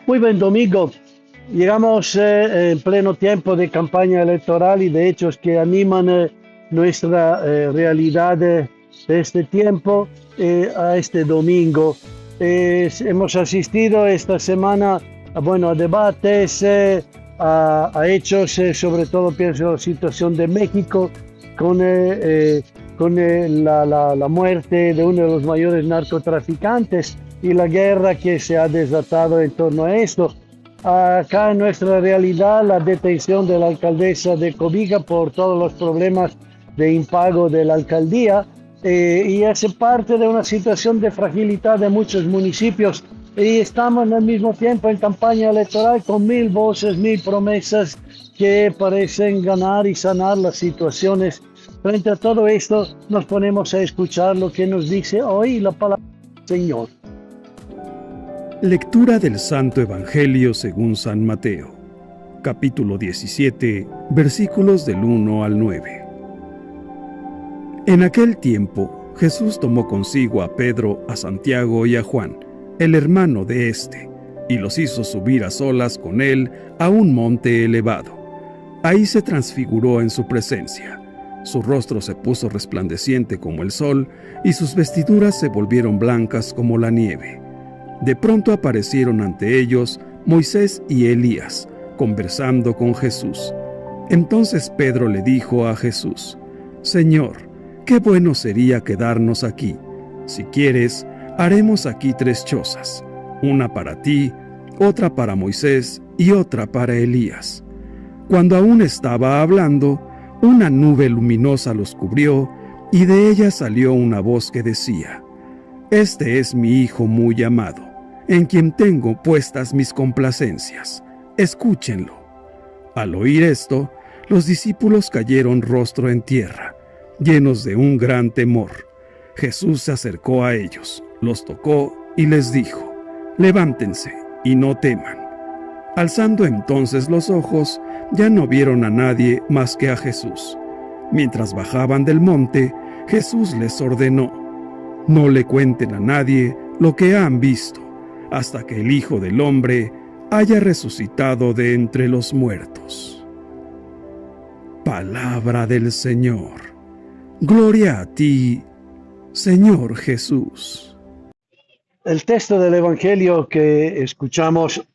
Muy buen domingo. Llegamos en pleno tiempo de campaña electoral y de hechos que animan nuestra realidad de este tiempo a este domingo. Hemos asistido esta semana a debates, a hechos, sobre todo pienso en la situación de México, con la muerte de uno de los mayores narcotraficantes y la guerra que se ha desatado en torno a esto. Acá en nuestra realidad, la detención de la alcaldesa de Cobija por todos los problemas de impago de la alcaldía, y hace parte de una situación de fragilidad de muchos municipios, y estamos al mismo tiempo en campaña electoral con 1000 voces, 1000 promesas que parecen ganar y sanar las situaciones. Frente a todo esto, nos ponemos a escuchar lo que nos dice hoy la palabra del Señor. Lectura del Santo Evangelio según San Mateo, capítulo 17, versículos del 1 al 9. En aquel tiempo, Jesús tomó consigo a Pedro, a Santiago y a Juan, el hermano de éste, y los hizo subir a solas con él a un monte elevado. Ahí se transfiguró en su presencia. Su rostro se puso resplandeciente como el sol, y sus vestiduras se volvieron blancas como la nieve. De pronto aparecieron ante ellos Moisés y Elías, conversando con Jesús. Entonces Pedro le dijo a Jesús: Señor, qué bueno sería quedarnos aquí. Si quieres, haremos aquí 3 chozas, una para ti, otra para Moisés y otra para Elías. Cuando aún estaba hablando, una nube luminosa los cubrió, y de ella salió una voz que decía: Este es mi Hijo muy amado, en quien tengo puestas mis complacencias. Escúchenlo. Al oír esto, los discípulos cayeron rostro en tierra, llenos de un gran temor. Jesús se acercó a ellos, los tocó y les dijo: Levántense y no teman. Alzando entonces los ojos, ya no vieron a nadie más que a Jesús. Mientras bajaban del monte, Jesús les ordenó: No le cuenten a nadie lo que han visto, hasta que el Hijo del Hombre haya resucitado de entre los muertos. Palabra del Señor. Gloria a ti, Señor Jesús. El texto del Evangelio que escuchamos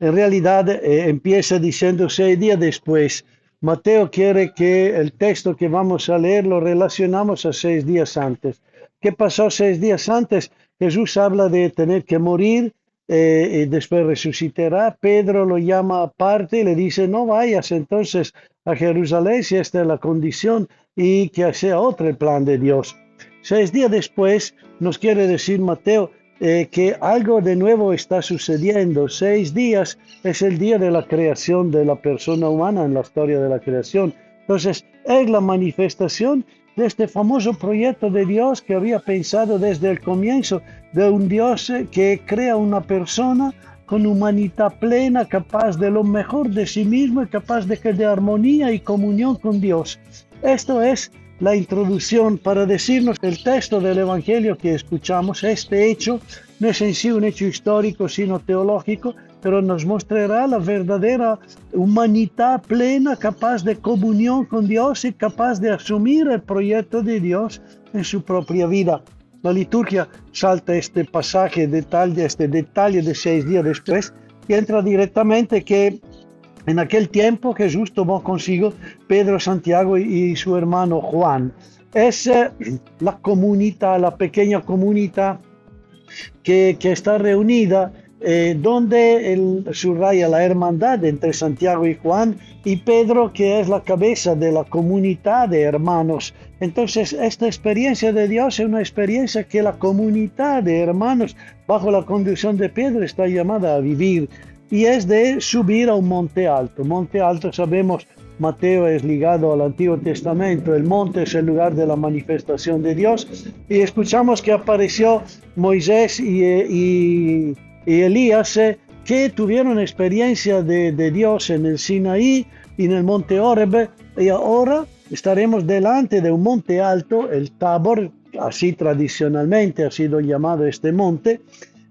en realidad empieza diciendo 6 días después. Mateo quiere que el texto que vamos a leer lo relacionamos a 6 días antes. ¿Qué pasó 6 días antes? Jesús habla de tener que morir y después resucitará. Pedro lo llama aparte y le dice: no vayas entonces a Jerusalén si esta es la condición, y que sea otro el plan de Dios. 6 días después nos quiere decir Mateo que algo de nuevo está sucediendo. 6 días es el día de la creación de la persona humana en la historia de la creación. Entonces es la manifestación de este famoso proyecto de Dios que había pensado desde el comienzo, de un Dios que crea una persona con humanidad plena, capaz de lo mejor de sí mismo y capaz de armonía y comunión con Dios. Esto es la introducción para decirnos que el texto del Evangelio que escuchamos, este hecho, no es en sí un hecho histórico, sino teológico, pero nos mostrará la verdadera humanidad plena, capaz de comunión con Dios y capaz de asumir el proyecto de Dios en su propia vida. La liturgia salta este pasaje, este detalle de 6 días después, y entra directamente que en aquel tiempo Jesús tomó consigo Pedro, Santiago y su hermano Juan. Es la comunidad, la pequeña comunidad que está reunida, donde subraya la hermandad entre Santiago y Juan, y Pedro, que es la cabeza de la comunidad de hermanos. Entonces, esta experiencia de Dios es una experiencia que la comunidad de hermanos, bajo la conducción de Pedro, está llamada a vivir, y es de subir a un monte alto. Monte alto, sabemos, Mateo es ligado al Antiguo Testamento. El monte es el lugar de la manifestación de Dios, y escuchamos que apareció Moisés y Elías, que tuvieron experiencia de Dios en el Sinaí y en el monte Oreb, y ahora estaremos delante de un monte alto, el Tabor, así tradicionalmente ha sido llamado este monte,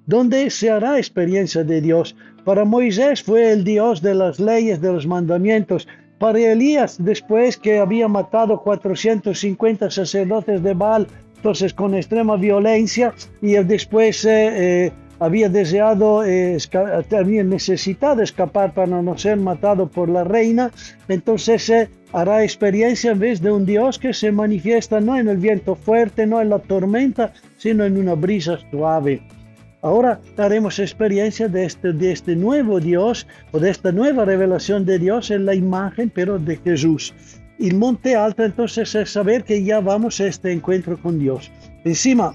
donde se hará experiencia de Dios. Para Moisés fue el Dios de las leyes, de los mandamientos. Para Elías, después que había matado 450 sacerdotes de Baal, entonces con extrema violencia, y después había deseado, había necesitado escapar para no ser matado por la reina, entonces hará experiencia en vez de un Dios que se manifiesta no en el viento fuerte, no en la tormenta, sino en una brisa suave. Ahora haremos experiencia de este nuevo Dios o de esta nueva revelación de Dios en la imagen, pero de Jesús. El monte alto entonces es saber que ya vamos a este encuentro con Dios. Encima,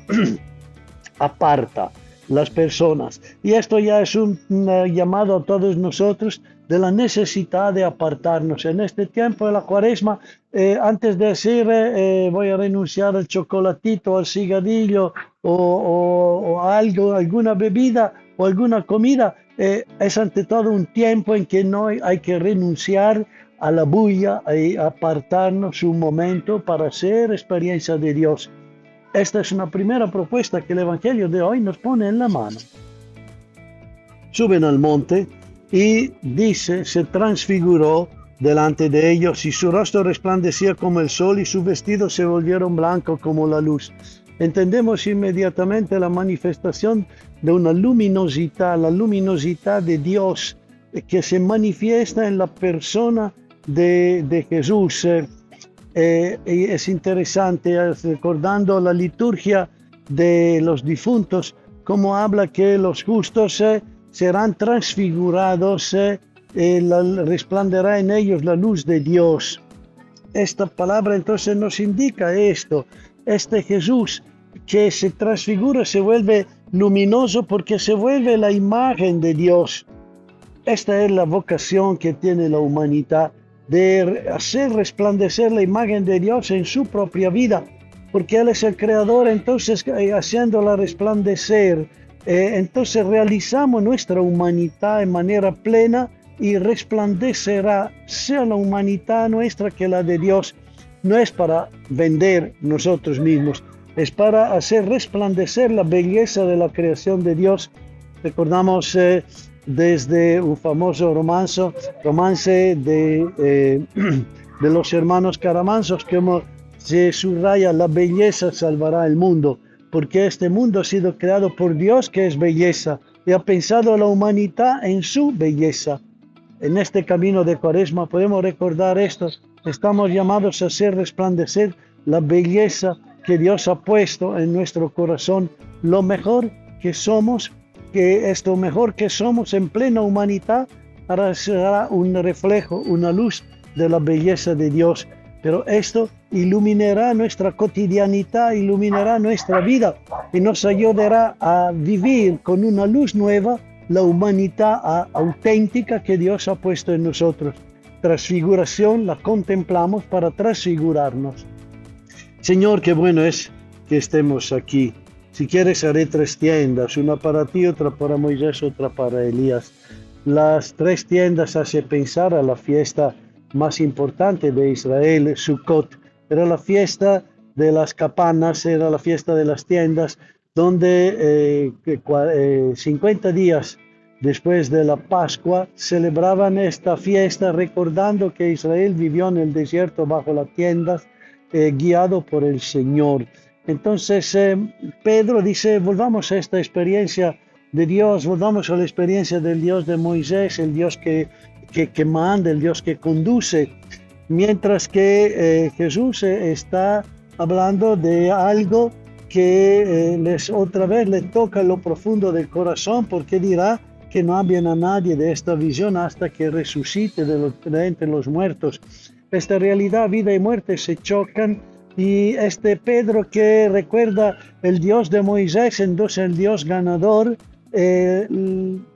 aparta las personas. Y esto ya es un llamado a todos nosotros de la necesidad de apartarnos. En este tiempo de la Cuaresma, antes de decir voy a renunciar al chocolatito, al cigarrillo o algo, alguna bebida o alguna comida, es ante todo un tiempo en que no hay que renunciar a la bulla y apartarnos un momento para hacer experiencia de Dios. Esta es una primera propuesta que el Evangelio de hoy nos pone en la mano. Suben al monte y dice, se transfiguró delante de ellos y su rostro resplandecía como el sol y sus vestidos se volvieron blancos como la luz. Entendemos inmediatamente la manifestación de una luminosidad, la luminosidad de Dios que se manifiesta en la persona de Jesús. Y es interesante, recordando la liturgia de los difuntos, como habla que los justos serán transfigurados, resplandecerá en ellos la luz de Dios. Esta palabra entonces nos indica esto, este Jesús que se transfigura, se vuelve luminoso porque se vuelve la imagen de Dios. Esta es la vocación que tiene la humanidad, de hacer resplandecer la imagen de Dios en su propia vida, porque Él es el creador, entonces haciéndola resplandecer, entonces realizamos nuestra humanidad en manera plena y resplandecerá, sea la humanidad nuestra que la de Dios. No es para vender nosotros mismos, es para hacer resplandecer la belleza de la creación de Dios. Recordamos desde un famoso romance de los hermanos Caramansos, como se subraya, la belleza salvará el mundo, porque este mundo ha sido creado por Dios, que es belleza, y ha pensado a la humanidad en su belleza. En este camino de Cuaresma podemos recordar esto, estamos llamados a hacer resplandecer la belleza que Dios ha puesto en nuestro corazón, lo mejor que somos, que esto mejor que somos en plena humanidad será un reflejo, una luz de la belleza de Dios. Pero esto iluminará nuestra cotidianidad, iluminará nuestra vida y nos ayudará a vivir con una luz nueva la humanidad auténtica que Dios ha puesto en nosotros. Transfiguración la contemplamos para transfigurarnos. Señor, qué bueno es que estemos aquí. Si quieres haré 3 tiendas, una para ti, otra para Moisés, otra para Elías. Las 3 tiendas hace pensar a la fiesta más importante de Israel, Sukkot. Era la fiesta de las campanas, era la fiesta de las tiendas, donde 50 días después de la Pascua celebraban esta fiesta recordando que Israel vivió en el desierto bajo las tiendas, guiado por el Señor. Entonces Pedro dice, volvamos a esta experiencia de Dios, volvamos a la experiencia del Dios de Moisés, el Dios que manda, el Dios que conduce, mientras que Jesús está hablando de algo que otra vez le toca lo profundo del corazón, porque dirá que no hablen a nadie de esta visión hasta que resucite de entre los muertos. Esta realidad, vida y muerte, se chocan. Y este Pedro que recuerda el Dios de Moisés, entonces el Dios ganador,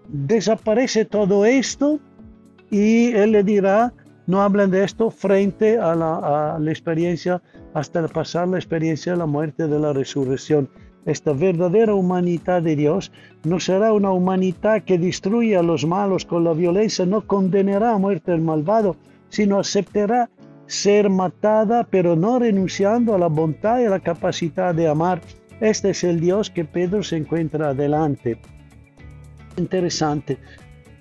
desaparece todo esto y él le dirá, no hablan de esto frente a la experiencia, hasta pasar la experiencia de la muerte, de la resurrección. Esta verdadera humanidad de Dios no será una humanidad que destruya a los malos con la violencia, no condenará a muerte al malvado, sino aceptará ser matada, pero no renunciando a la bondad y a la capacidad de amar. Este es el Dios que Pedro se encuentra adelante. Interesante.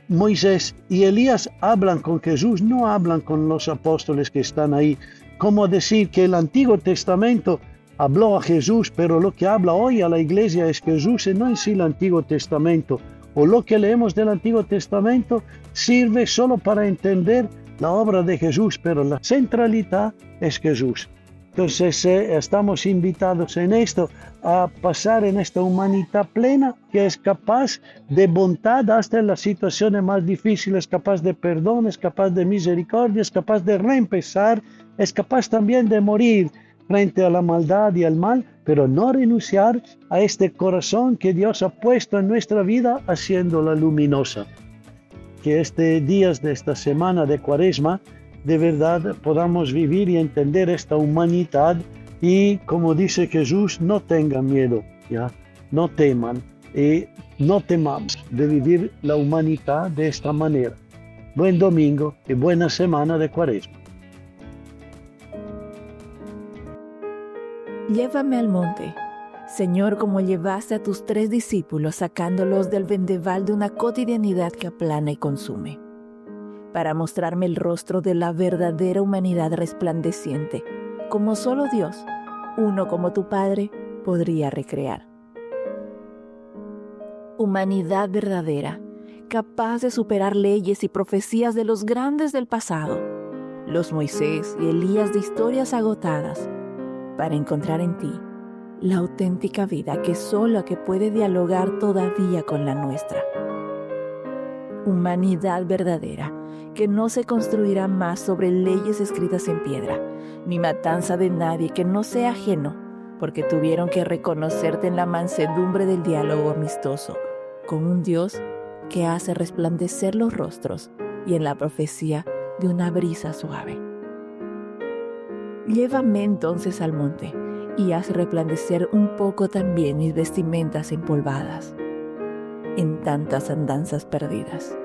Moisés y Elías hablan con Jesús, no hablan con los apóstoles que están ahí. Como decir que el Antiguo Testamento habló a Jesús, pero lo que habla hoy a la iglesia es Jesús y no en sí el Antiguo Testamento. O lo que leemos del Antiguo Testamento sirve solo para entender la obra de Jesús, pero la centralidad es Jesús. Entonces estamos invitados en esto a pasar en esta humanidad plena que es capaz de bondad hasta en las situaciones más difíciles, capaz de perdón, es capaz de misericordia, es capaz de reempezar, es capaz también de morir frente a la maldad y al mal, pero no renunciar a este corazón que Dios ha puesto en nuestra vida haciéndola luminosa. Que días de esta semana de Cuaresma de verdad podamos vivir y entender esta humanidad y, como dice Jesús, no tengan miedo, ¿ya? No teman y no temamos de vivir la humanidad de esta manera. Buen domingo y buena semana de Cuaresma. Llévame al monte, Señor, como llevaste a tus 3 discípulos sacándolos del vendaval de una cotidianidad que aplana y consume, para mostrarme el rostro de la verdadera humanidad resplandeciente, como solo Dios, uno como tu Padre, podría recrear. Humanidad verdadera, capaz de superar leyes y profecías de los grandes del pasado, los Moisés y Elías de historias agotadas, para encontrar en ti la auténtica vida que puede dialogar todavía con la nuestra. Humanidad verdadera, que no se construirá más sobre leyes escritas en piedra, ni matanza de nadie que no sea ajeno, porque tuvieron que reconocerte en la mansedumbre del diálogo amistoso, con un Dios que hace resplandecer los rostros y en la profecía de una brisa suave. Llévame entonces al monte y haz resplandecer un poco también mis vestimentas empolvadas en tantas andanzas perdidas.